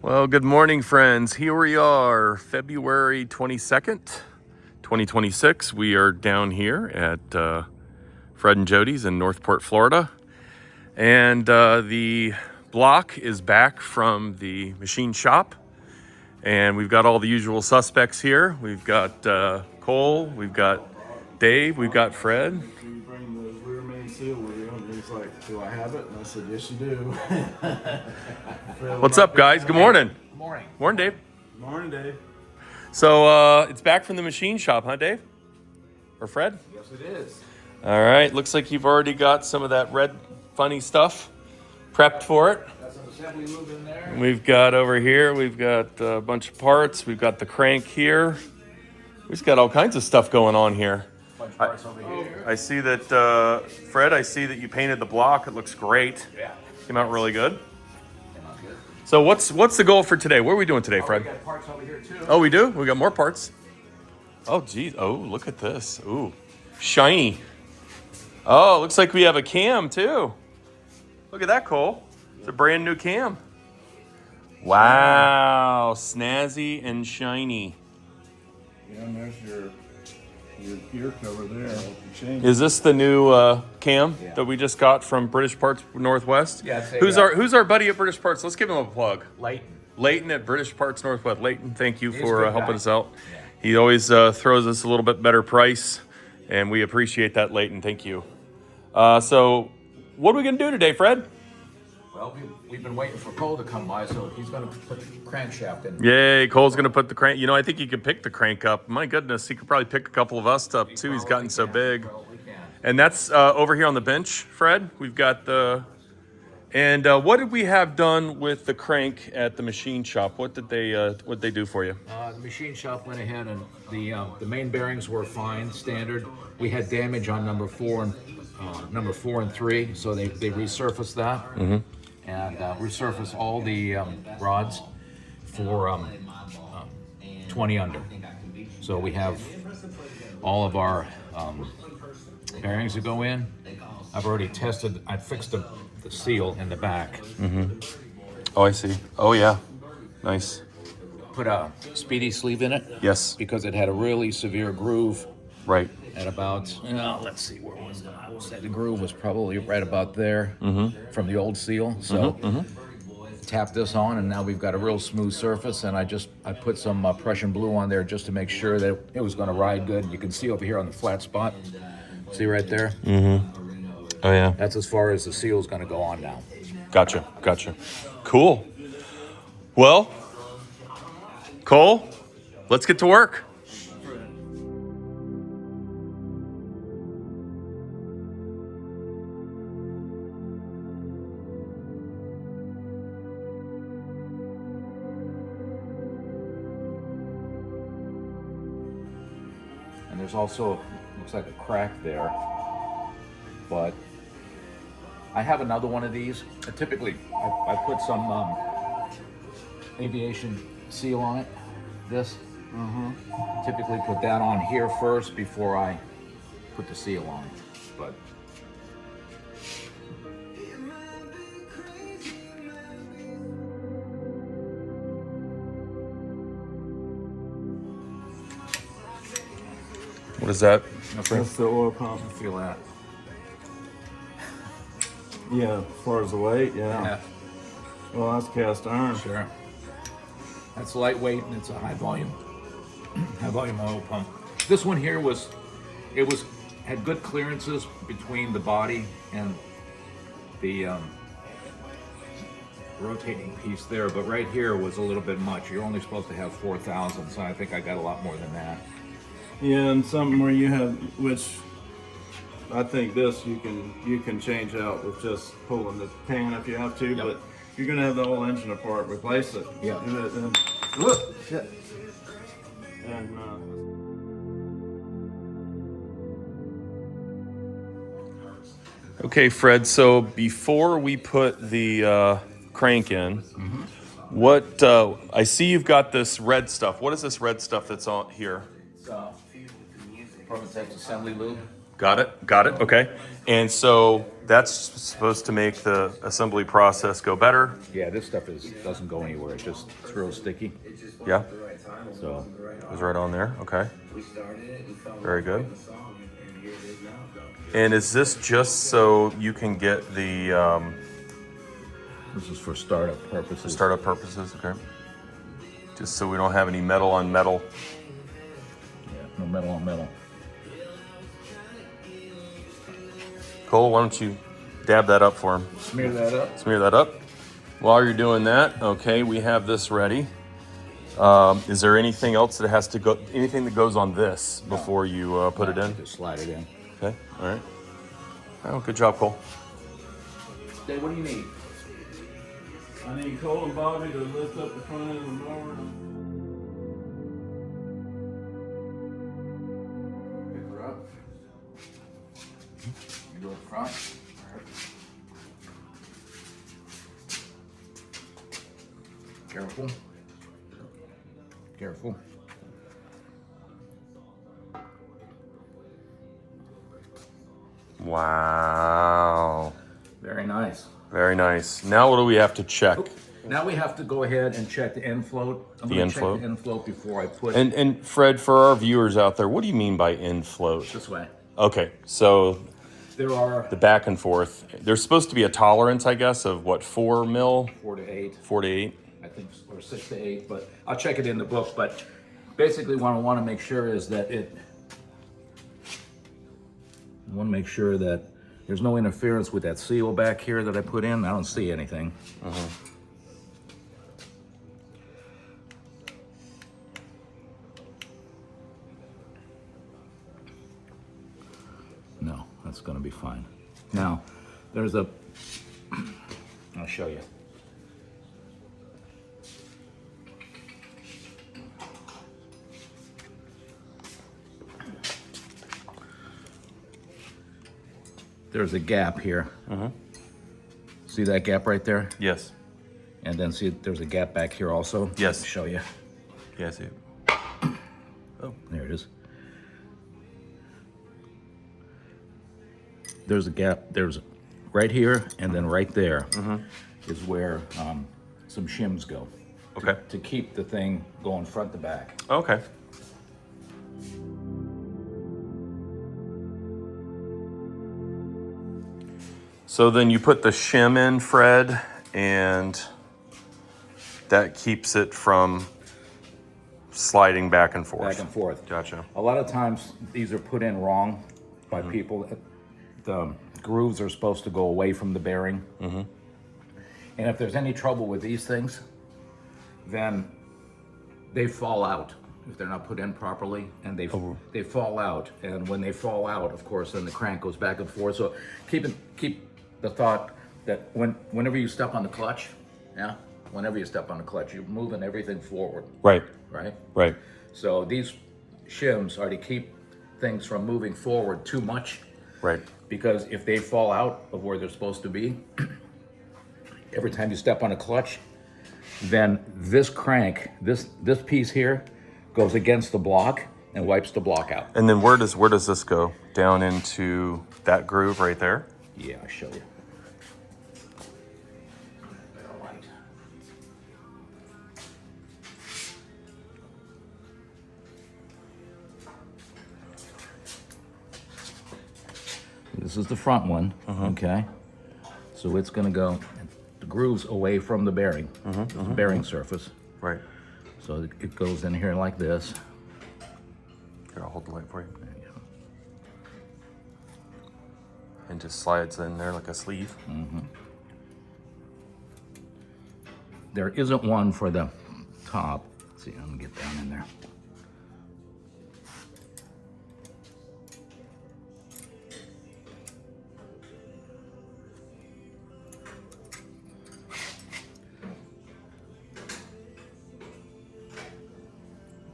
Well, good morning, friends. Here we are, February 22nd, 2026. We are down here at Fred and Jody's in Northport, Florida. And the block is back from the machine shop. And we've got all the usual suspects here. We've got Cole, we've got Dave, we've got Fred. You bring the rear main seal with you, and he's like, "Do I have it?" And I said, "Yes, you do." What's up, guys? Good morning. Good morning. Morning, Dave. Morning, Dave. So it's back from the machine shop, huh, Dave? Or Fred? Yes, it is. All right. Looks like you've already got some of that red funny stuff prepped for it. Got some assembly lube in there. We've got over here, we've got a bunch of parts. We've got the crank here. We've just got all kinds of stuff going on here. Bunch of parts over here. I see that, Fred, I see that you painted the block. It looks great. Yeah. Came out really good. Came out good. So what's the goal for today? What are we doing today, We Fred? got parts over here too. Oh, we do? We got more parts. Oh, geez. Oh, look at this. Ooh, shiny. Oh, looks like we have a cam too. Look at that, Cole. It's a brand new cam. Wow, snazzy and shiny. Yeah, and there's your gear cover there. Is this the new cam Yeah. that we just got from British Parts Northwest? Yeah, I'd say Who's that. our buddy at British Parts? Let's give him a plug. Leighton. Leighton at British Parts Northwest. Leighton, thank you He's for a good helping guy. us out. Yeah. He always throws us a little bit better price, and we appreciate that, Leighton. Thank you. So, what are we going to do today, Fred? Well, we've been waiting for Cole to come by, so he's going to put the crankshaft in. Yay, Cole's going to put the crank. You know, I think he could pick the crank up. My goodness, he could probably pick a couple of us up, too. He's gotten so big. Probably can. And that's over here on the bench, Fred. We've got the... And what did we have done with the crank at the machine shop? What did they do for you? The machine shop went ahead and the main bearings were fine, standard. We had damage on number 4 and 3, so they resurfaced that and resurfaced all the rods for 20 under. So we have all of our bearings that go in. I've already tested. I fixed the seal in the back. Oh, I see. Oh, yeah. Nice. Put a speedy sleeve in it. Yes. Because it had a really severe groove Right. at about, let's see, where was it? I would say the groove was probably right about there from the old seal. So tap this on, and now we've got a real smooth surface. And I put some Prussian blue on there just to make sure that it was going to ride good. You can see over here on the flat spot. See right there? Oh, yeah. That's as far as the seal is going to go on now. Gotcha. Cool. Well, Cole, let's get to work. And there's also, looks like a crack there, but I have another one of these. Typically, I put some aviation seal on it. This. Typically put that on here first before I put the seal on. But What is that? That's the oil pump. feel that. Yeah, as far as the weight, yeah. Well, that's cast iron. Sure. That's lightweight and it's a high volume oil pump. This one here had good clearances between the body and the rotating piece there, but right here was a little bit much. You're only supposed to have 4,000, so I think I got a lot more than that. Yeah, and something where you have, which I think this you can change out with just pulling the pan if you have to, but you're gonna have the whole engine apart, replace it. Yeah. And look, shit. And Okay, Fred. So before we put the crank in, what I see you've got this red stuff. What is this red stuff that's on here? Permatex assembly lube. Got it. Got it. Okay. And so that's supposed to make the assembly process go better. Yeah, this stuff doesn't go anywhere. It's real sticky. Yeah. So It was right on there. Okay. Very good. And is this just so you can get the this is for startup purposes. startup purposes? Okay. Just so we don't have any metal on metal. Yeah, no metal on metal. Cole, why don't you dab that up for him? Smear that up. Smear that up. While you're doing that, okay, we have this ready. Is there anything else that has to go, anything that goes on this before you put it in? Just slide it in. Okay, all right. Oh, good job, Cole. Dave, what do you need? I need Cole and Bobby to lift up the front end of the mower. Pick her up. You go up front. Careful. Careful. Wow. Very nice. Very nice. Now what do we have to check? Now we have to go ahead and check the end float. I'm The gonna end check float? the end float before I put And Fred, for our viewers out there, what do you mean by end float? this way. Okay, so There are the back and forth. There's supposed to be a tolerance, I guess, of what, 4 mil? 4 to 8. 4 to 8? I think, or 6 to 8, but I'll check it in the book. But basically what I want to make sure is that I want to make sure that there's no interference with that seal back here that I put in. I don't see anything. No, that's going to be fine. Now, there's a, I'll show you. There's a gap here. See that gap right there? Yes. And then see there's a gap back here also? Yes. I'll show you. Yes. There it is. There's a gap, there's right here and then right there is where some shims go. Okay. To keep the thing going front to back. Okay. So then you put the shim in, Fred, and that keeps it from sliding back and forth. Back and forth. Gotcha. A lot of times these are put in wrong by people. The grooves are supposed to go away from the bearing. And if there's any trouble with these things, then they fall out if they're not put in properly, and they fall out. And when they fall out, of course, then the crank goes back and forth. So keep the thought that whenever you step on the clutch, whenever you step on the clutch, you're moving everything forward, Right. right? Right. So these shims are to keep things from moving forward too much, Right. because if they fall out of where they're supposed to be, every time you step on a clutch, then this crank, this piece here, goes against the block and wipes the block out. And then where does this go? Down into that groove right there? Yeah, I'll show you. This is the front one, okay? So it's gonna go, the groove's away from the bearing, the bearing surface. Right. So it goes in here like this. Here, I'll hold the light for you. There you go. And just slides in there like a sleeve. There isn't one for the top. Let's see, I'm gonna get down in there.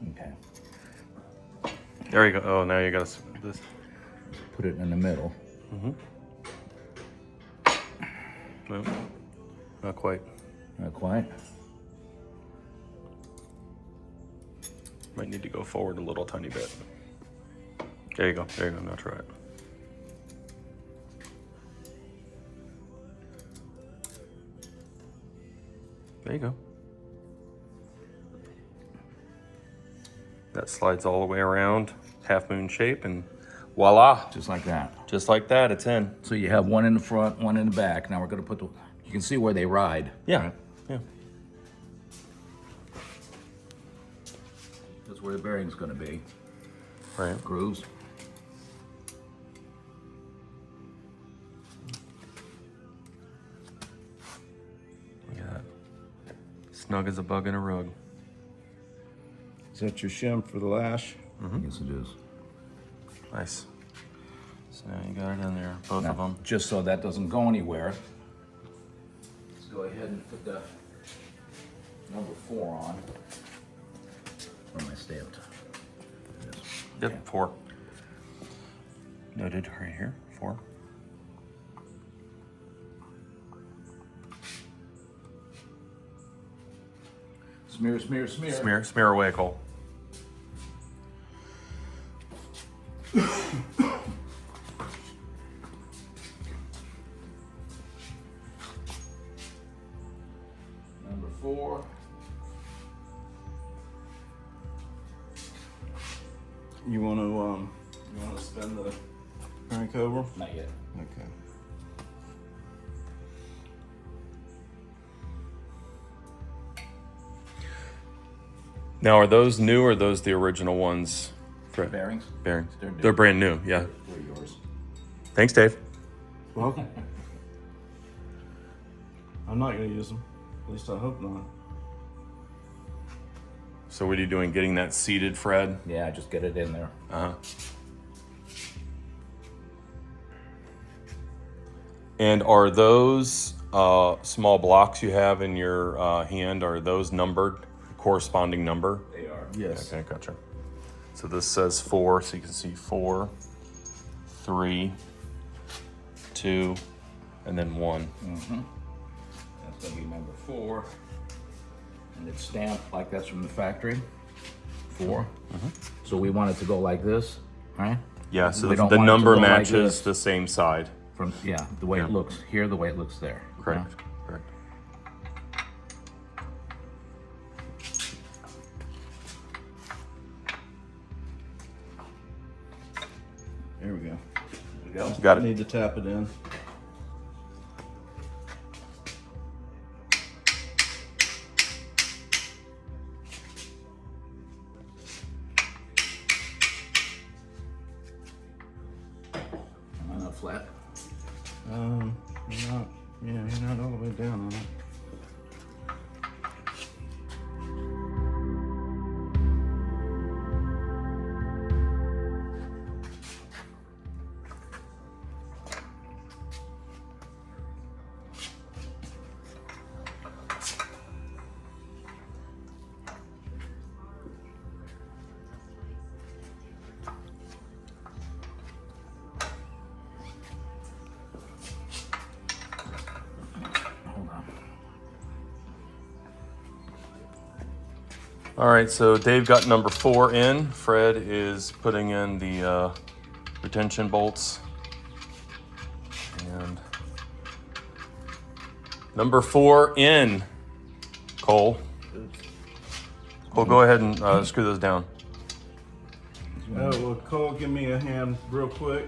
Okay, There you go. Oh, now you got this. put it in the middle. No, not quite. Not quite. Might need to go forward a little tiny bit. There you go. There you go. Now try it. There you go. That slides all the way around, half moon shape, and voila. Just like that. Just like that, it's in. So you have one in the front, one in the back. Now we're gonna put the, you can see where they ride. Yeah, right? yeah. That's where the bearing's gonna be. Right. Grooves. Look at that. Snug as a bug in a rug. Is that your shim for the lash? Yes, it is. Nice. So now you got it in there, both of Now, them. just so that doesn't go anywhere, let's go ahead and put the number 4 on. Where am I stamped? Yep, Okay. 4. Noted right here, 4. Smear, smear, smear. Smear, smear away, Cole. Number 4. You want to spin the crank over? Not yet. Okay. Now, are those new or are those the original ones? Fred? Bearings? Bearings. They're new. They're brand new, yeah. They're yours. Thanks, Dave. Well, I'm not going to use them. At least I hope not. So what are you doing, getting that seated, Fred? Yeah, just get it in there. Uh-huh. And are those small blocks you have in your hand, are those numbered, corresponding number? They are. Yes. Okay, gotcha. So this says 4, so you can see 4, 3, 2, and then 1. That's gonna be number 4. And it's stamped like that's from the factory. 4. So we want it to go like this, right? Yeah, so We don't the want it to number go like matches this. the same side. From, yeah, the way Yeah. it looks here, the way it looks there. Correct. Correct. There we go. There we go. Got I it. need to tap it in. Am I not flat? You're not. Yeah, you're not all the way down on it. Hold on. All right, so Dave got number 4 in. Fred is putting in the retention bolts. And number 4 in, Cole. Cole, go ahead and screw those down. Oh, well, Cole, give me a hand real quick.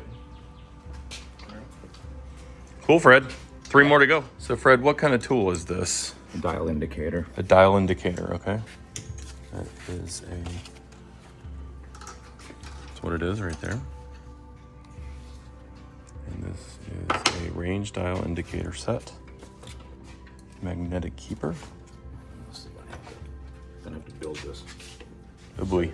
Cool, Fred. 3 more to go. So Fred, what kind of tool is this? A dial indicator. A dial indicator, okay. That is that's what it is right there. And this is a range dial indicator set. Magnetic keeper. Let's see what I have to, gonna have to build this. Oh boy.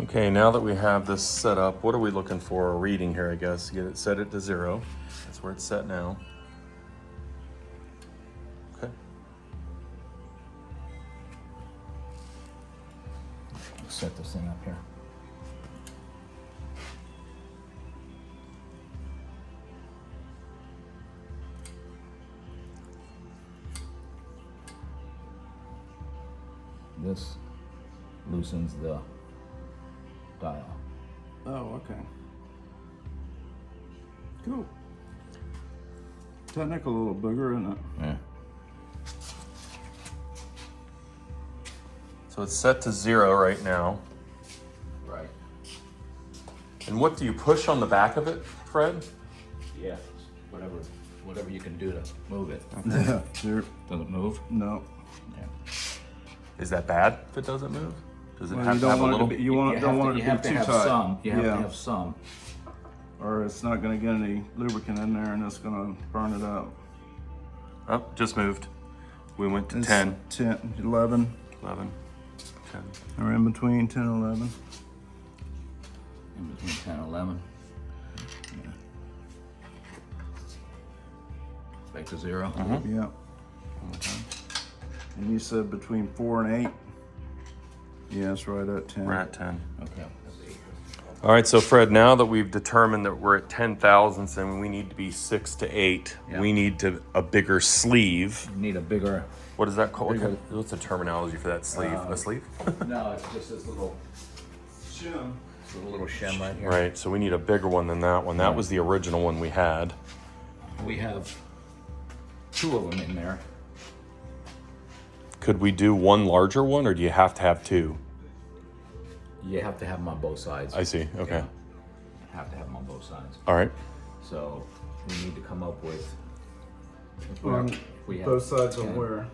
Okay, now that we have this set up, what are we looking for? A reading here, I guess. Get it, set it to 0. That's where it's set now. Okay. Set this thing up here. This loosens the dial. Oh, okay. Cool. technically a little bigger, isn't it? Yeah. So it's set to 0 right now. Right. And what do you push on the back of it, Fred? Yeah. Whatever you can do to move it. Yeah. There. Does it move? No. Yeah. Is that bad if it doesn't move? Does it Well, have you to don't have a want it little? to be, you want You don't have want to, it you to have be to too have tight. some. You have yeah. to have some. Or it's not going to get any lubricant in there, and it's going to burn it up. Oh, just moved. We went to It's 10, 10, 11, 11, 10. or in between 10 and 11. In between 10 and 11. Yeah. Back to 0. Yeah. And you said between 4 and 8. Yeah, it's right at 10. We're at 10. Okay. All right, so Fred, now that we've determined that we're at 10 thousandths and we need to be 6 to 8, Yeah. we need a bigger sleeve. You need a bigger. What is that called? Bigger. What's the terminology for that sleeve? A sleeve? No, it's just this little Shim. shim right here. Right, so we need a bigger one than that one. That was the original one we had. We have 2 of them in there. Could we do one larger one, or do you have to have 2? You have to have them on both sides. I see, okay. Yeah. Have to have them on both sides. All right. So we need to come up with. On we have both sides 10, of where?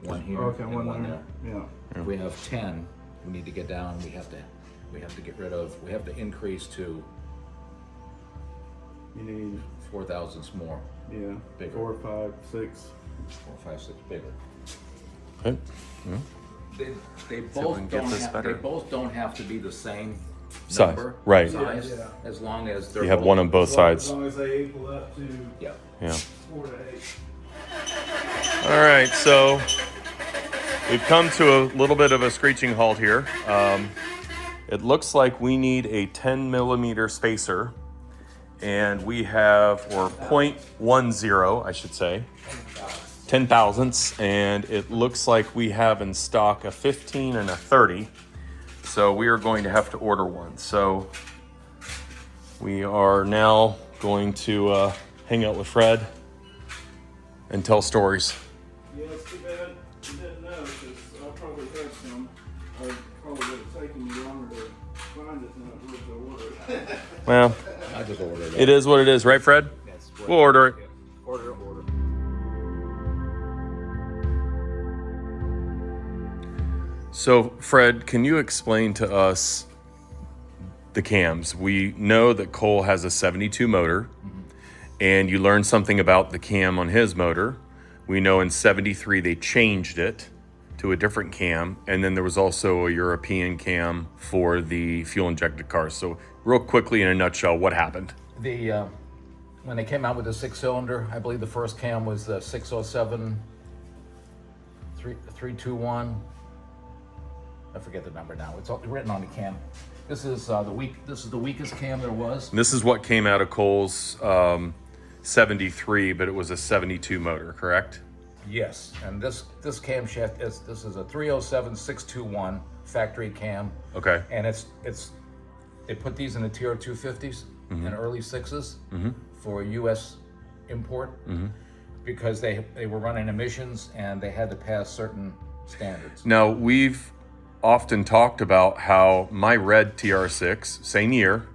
One here. Okay, and one there. Yeah. If we have 10, we need to get down. We have to get rid of. We have to increase to You need, 4 thousandths more. yeah, Bigger. 4, 5, 6. 4, 5, 6 bigger. Okay. They we both can get don't this have, better. they both don't have to be the same Size, number, right. Size, Yeah. as long as they're You have both, one on both As sides. long as they equal up to Yeah. Yeah. 4 to 8. All right, so we've come to a little bit of a screeching halt here. It looks like we need a 10 millimeter spacer, and we have, or 0.10, I should say, 10 thousandths, and it looks like we have in stock a 15 and a 30. So we are going to have to order one. So we are now going to hang out with Fred and tell stories. Yeah, it's too bad you didn't know, because I probably had some. I probably would have taken you longer to find it than it would to order it. Well, I just ordered it is what it is, right, Fred? We'll order it. Order. So, Fred, can you explain to us the cams? We know that Cole has a 72 motor, and you learned something about the cam on his motor. We know in 73 they changed it to a different cam, and then there was also a European cam for the fuel-injected cars. So, real quickly, in a nutshell, what happened? The when they came out with the 6-cylinder, I believe the first cam was the 607 321. I forget the number now. It's all written on the cam. This is the weakest cam there was. And this is what came out of Cole's 73, but it was a 72 motor, correct? Yes, and this camshaft is a 307 621 factory cam. Okay. And they put these in the TR 250s and early 6s for U.S. import because they were running emissions and they had to pass certain standards. Now, we've often talked about how my red TR6, same year,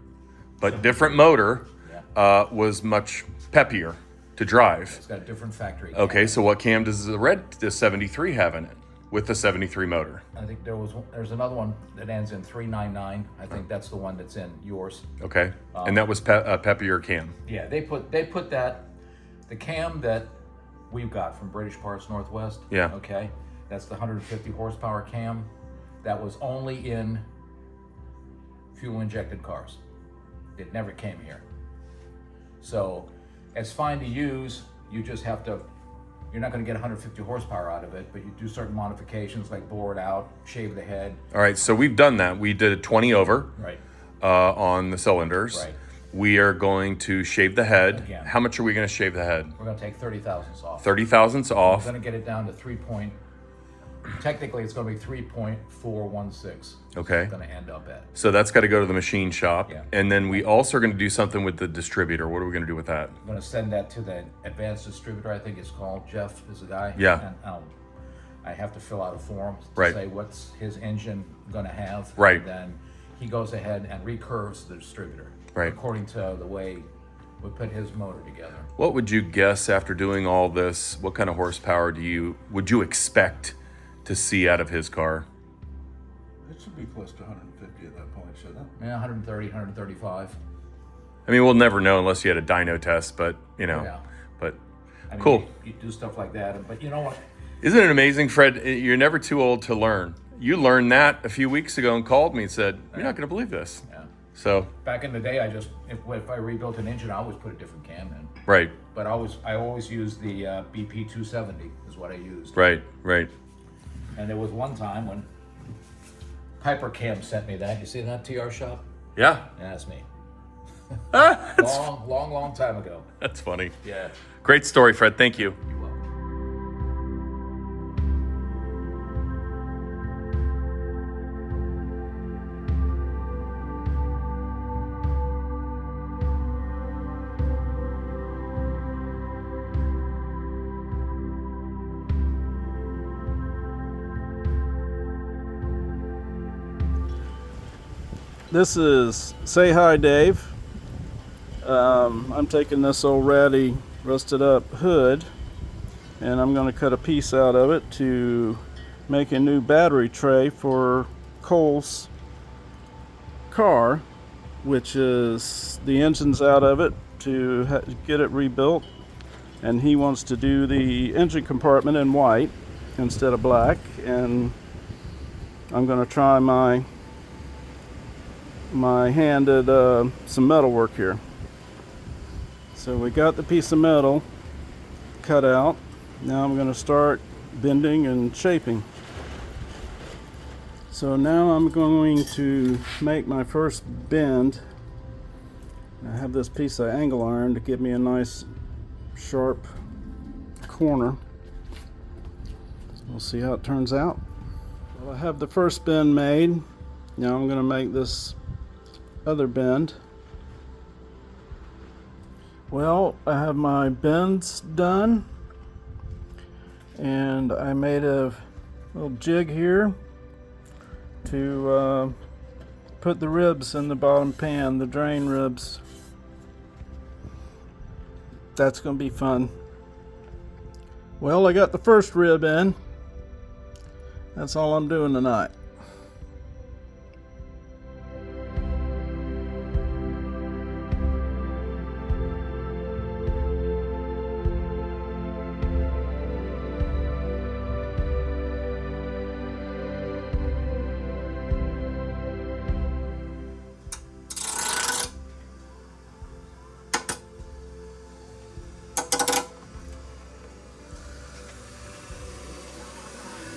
but different motor, was much peppier to drive. It's got a different factory cam. Okay, so what cam does the 73 have in it with the 73 motor? I think there's another one that ends in 399. I think that's the one that's in yours. Okay, and that was a peppier cam. Yeah, they put that, the cam that we've got from British Parts Northwest. Yeah. Okay, that's the 150 horsepower cam. That was only in fuel injected cars. It never came here. So it's fine to use. You just have to, you're not going to get 150 horsepower out of it, but you do certain modifications like bore it out, shave the head. All right, so we've done that. We did a 20 over Right. on the cylinders. Right. We are going to shave the head. Again. How much are we going to shave the head? We're going to take 30 thousandths off. 30 thousandths We're off. going to get it down to 3.0 Technically, it's going to be 3.416. Okay. It's going to end up at. So that's got to go to the machine shop. Yeah. And then we also are going to do something with the distributor. What are we going to do with that? I'm going to send that to the advanced distributor, I think it's called. Jeff is the guy. Yeah. And I have to fill out a form to Right. say what's his engine going to have. Right. And then he goes ahead and recurves the distributor. Right. According to the way we put his motor together. What would you guess after doing all this? What kind of horsepower would you expect to see out of his car? It should be close to 150 at that point, shouldn't it? Yeah, 130, 135. I mean, we'll never know unless you had a dyno test, but Yeah. but I mean, cool. You do stuff like that, but you know what? Isn't it amazing, Fred? You're never too old to learn. You learned that a few weeks ago and called me and said, "You're not going to believe this." Yeah. So Back in the day, if I rebuilt an engine, I always put a different cam in. right, But I always used the BP 270 is what I used. right. And there was one time when Piper Cam sent me that. You see that TR shop? Yeah, Yeah, that's me. that's Long time ago. funny. Yeah. Great story, Fred. Thank you. You're welcome. This is Say Hi Dave. I'm taking this old ratty rusted up hood and I'm going to cut a piece out of it to make a new battery tray for Cole's car, which is the engine's out of it to get it rebuilt, and he wants to do the engine compartment in white instead of black, and I'm going to try my hand at some metal work here. So we got the piece of metal cut out. Now I'm going to start bending and shaping. So now I'm going to make my first bend. I have this piece of angle iron to give me a nice sharp corner. We'll see how it turns out. Well, I have the first bend made. Now I'm going to make this other bend. Well, I have my bends done, and I made a little jig here to put the ribs in the bottom pan, the drain ribs. That's going to be fun. Well, I got the first rib in. That's all I'm doing tonight.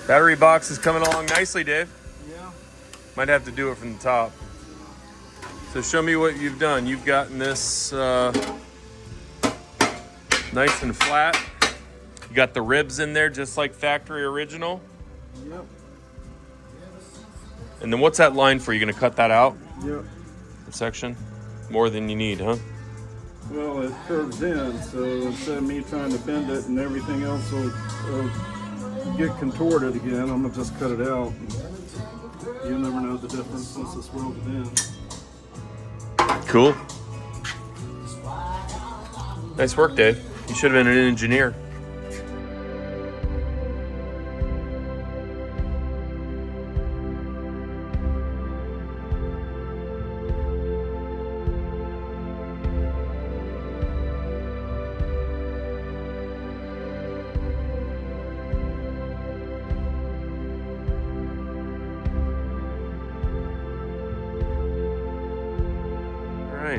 Battery box is coming along nicely, Dave. Yeah. Might have to do it from the top. So show me what you've done. You've gotten this nice and flat. You got the ribs in there just like factory original. Yep. And then what's that line for? You gonna cut that out? Yep. The section? More than you need, huh? Well, it curves in, so instead of me trying to bend it and everything else will get contorted again, I'm gonna just cut it out. You'll never know the difference once it's welded in. Cool. Nice work, Dave. You should have been an engineer.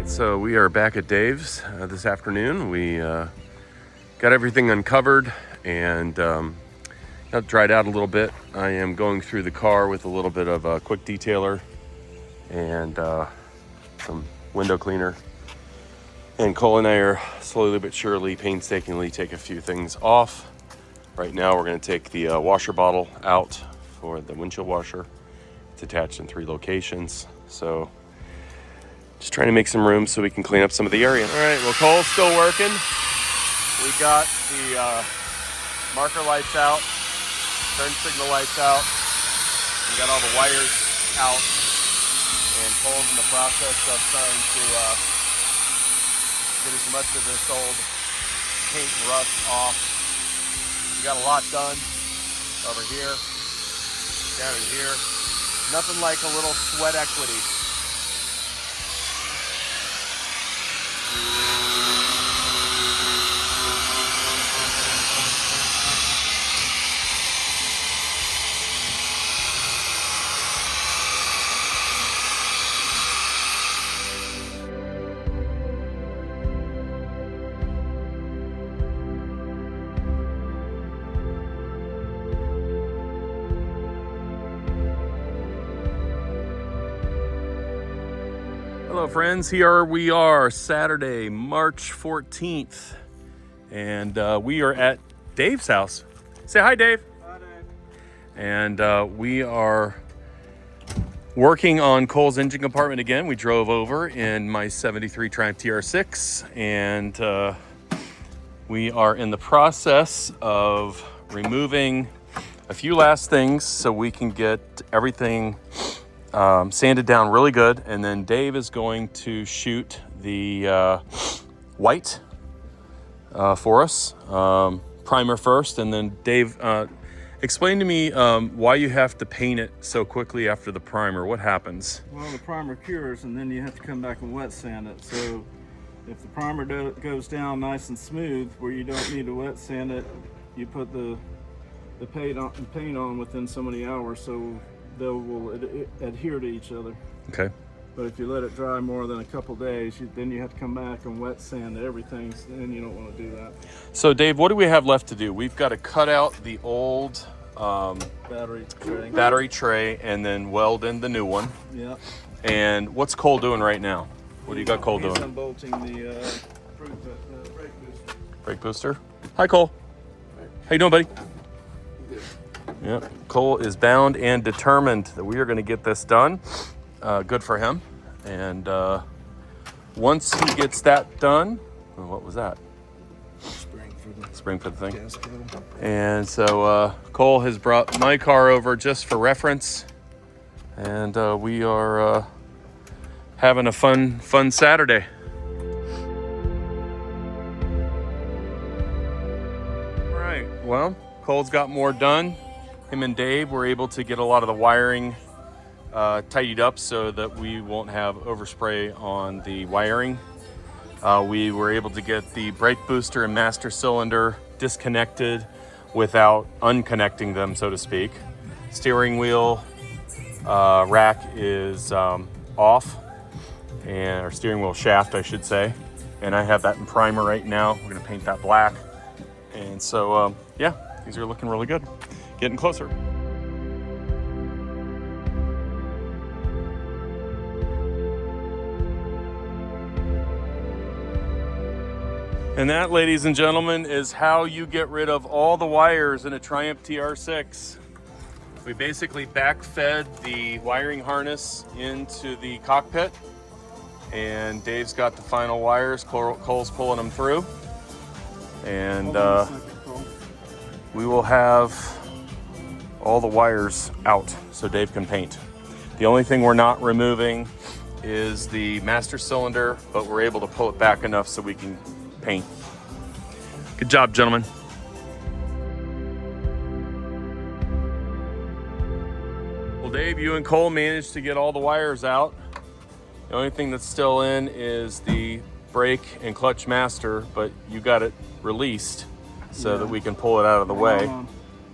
So we are back at Dave's this afternoon. We got everything uncovered and got dried out a little bit. I am going through the car with a little bit of a quick detailer and some window cleaner. And Cole and I are slowly but surely, painstakingly take a few things off Right now we're going to take the washer bottle out for the windshield washer. It's attached in 3 locations. So just trying to make some room so we can clean up some of the area. All right, well, Cole's still working. We got the marker lights out, turn signal lights out. We got all the wires out, and Cole's in the process of trying to get as much of this old paint and rust off. We got a lot done over here, down in here. Nothing like a little sweat equity. Hello friends, here we are, Saturday, March 14th, and we are at Dave's house. Say hi, Dave. Hi, Dave. And we are working on Cole's engine compartment again. We drove over in my 73 Triumph TR6, and we are in the process of removing a few last things so we can get everything sanded down really good, and then Dave is going to shoot the white for us, primer first, and then Dave, explain to me why you have to paint it so quickly after the primer. What happens? Well, the primer cures, and then you have to come back and wet sand it. So if the primer goes down nice and smooth, where you don't need to wet sand it, you put the paint on within so many hours, so they will adhere to each other. Okay. But if you let it dry more than a couple days, then you have to come back and wet sand everything, and you don't want to do that. So Dave, what do we have left to do? We've got to cut out the old battery tray and then weld in the new one. Yeah. And what's Cole doing right now? What do you got Cole doing? He's unbolting the brake booster. Brake booster. Hi, Cole. How you doing, buddy? Yeah, Cole is bound and determined that we are going to get this done. Good for him. And once he gets that done, what was that? Spring for the thing. Gas pedal. And so Cole has brought my car over just for reference, and we are having a fun Saturday. All right. Well, Cole's got more done. Him and Dave were able to get a lot of the wiring tidied up so that we won't have overspray on the wiring. We were able to get the brake booster and master cylinder disconnected without unconnecting them, so to speak. Steering wheel rack is off, and our steering wheel shaft, I should say. And I have that in primer right now. We're gonna paint that black. And so, yeah, these are looking really good. Getting closer. And that, ladies and gentlemen, is how you get rid of all the wires in a Triumph TR6. We basically backfed the wiring harness into the cockpit, and Dave's got the final wires. Cole's pulling them through. And we will have all the wires out so Dave can paint. The only thing we're not removing is the master cylinder, but we're able to pull it back enough so we can paint. Good job, gentlemen. Well, Dave, you and Cole managed to get all the wires out. The only thing that's still in is the brake and clutch master, but you got it released so that we can pull it out of the way.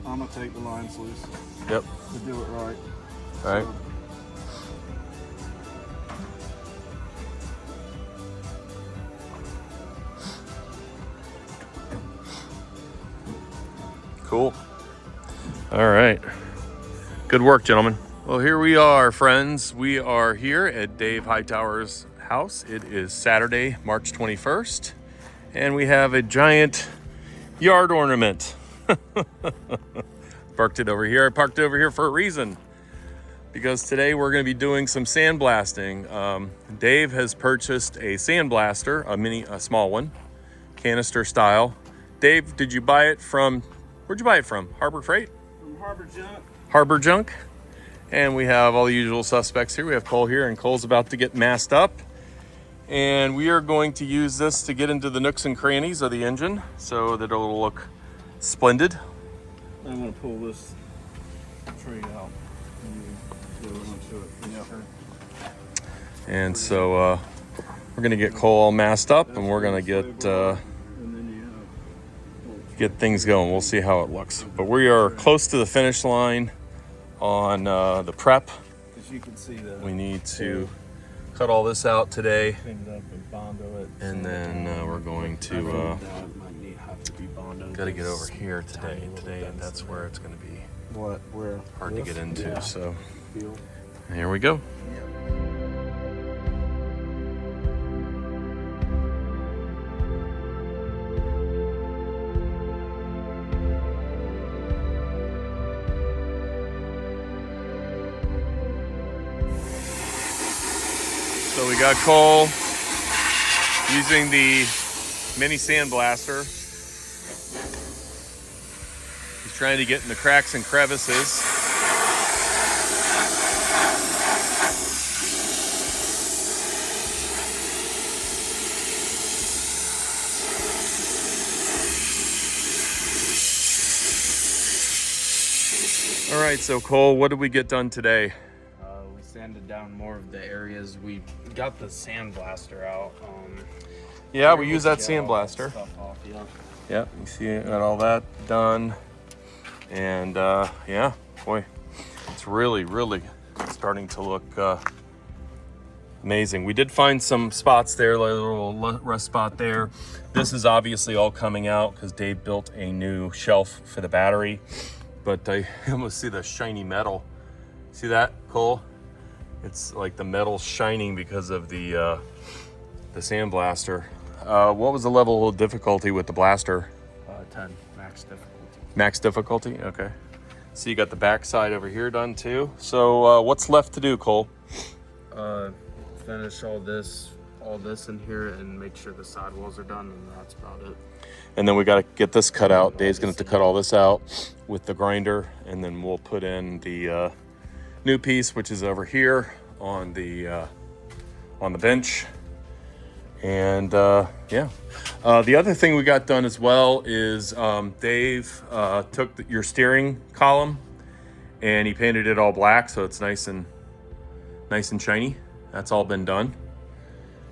I'm gonna take the lines loose. Yep. To do it right. All right. Cool. All right. Good work, gentlemen. Well, here we are, friends. We are here at Dave Hightower's house. It is Saturday, March 21st, and we have a giant yard ornament Parked it over here. I parked it over here for a reason, because today we're going to be doing some sandblasting. Dave has purchased a sandblaster, a small one, canister style. Dave, did you buy it from, where'd you buy it from? Harbor Freight? From Harbor Junk. Harbor Junk. And we have all the usual suspects here. We have Cole here, and Cole's about to get masked up. And we are going to use this to get into the nooks and crannies of the engine so that it'll look splendid. I'm going to pull this tree out and go into it. Yeah. And so we're going to get Cole all masked up, and we're going to get things going. We'll see how it looks. But we are close to the finish line on the prep. As you can see, We need to cut all this out today, clean it up and bondo it. and then we're going to got to get over here today. That's where it's going to be Where? hard to get into. Yeah. So here we go. So we got Cole using the mini sandblaster. He's trying to get in the cracks and crevices. All right, so Cole, what did we get done today? We sanded down more of the areas. We got the sandblaster out. Yeah, we use that Get all that sandblaster. stuff off, yeah. Yeah, you see, I got all that done. And yeah, boy, it's really starting to look amazing. We did find some spots there, like a little rust spot there. This is obviously all coming out because Dave built a new shelf for the battery. But I almost see the shiny metal. See that, Cole? It's like the metal shining because of the sandblaster. What was the level of difficulty with the blaster? 10 max difficulty. Max difficulty, okay. So you got the back side over here done too. So what's left to do, Cole? Finish all this in here and make sure the sidewalls are done, and that's about it. And then we got to get this cut out. Dave's gonna have to cut all this out with the grinder, and then we'll put in the new piece, which is over here on the bench. And yeah, the other thing we got done as well is Dave took your steering column and he painted it all black, so it's nice and shiny. That's all been done,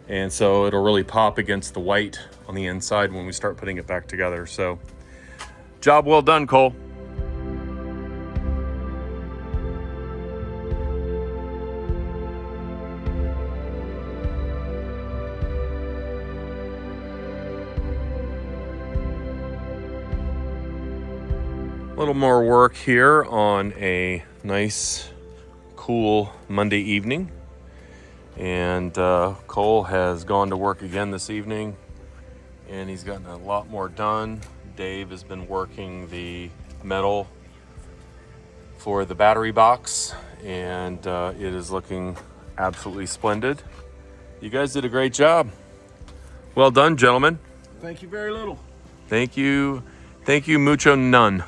and so it'll really pop against the white on the inside when we start putting it back together. So job well done, Cole. A little more work here on a nice, cool Monday evening. And Cole has gone to work again this evening, and he's gotten a lot more done. Dave has been working the metal for the battery box, and it is looking absolutely splendid. You guys did a great job. Well done, gentlemen. Thank you very little. Thank you, mucho none.